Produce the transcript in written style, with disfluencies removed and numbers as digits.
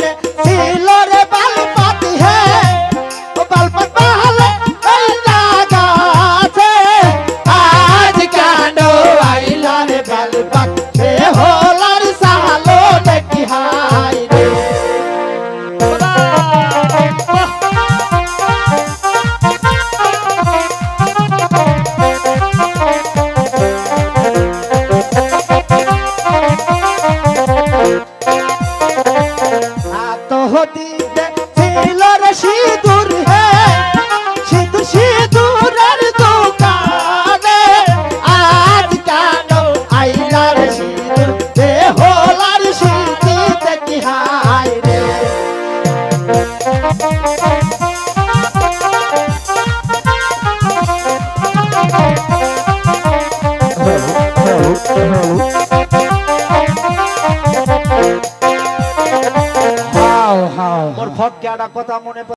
দিনে ছিল রে বালপাতি হে ও বালপাত বাহালে এই লাগাছে আজ কেন আইলা রে বালপাত হে হোলার সালো দেখি হাই রে দিতে ছিল রে সিঁদুর হে সিঁদুর সিঁদুরের দোকানে আজ কেন আইলা রে সিঁদুর হে হোলার সিঁথি দেখি হাই রে মোর ফট কথা মনে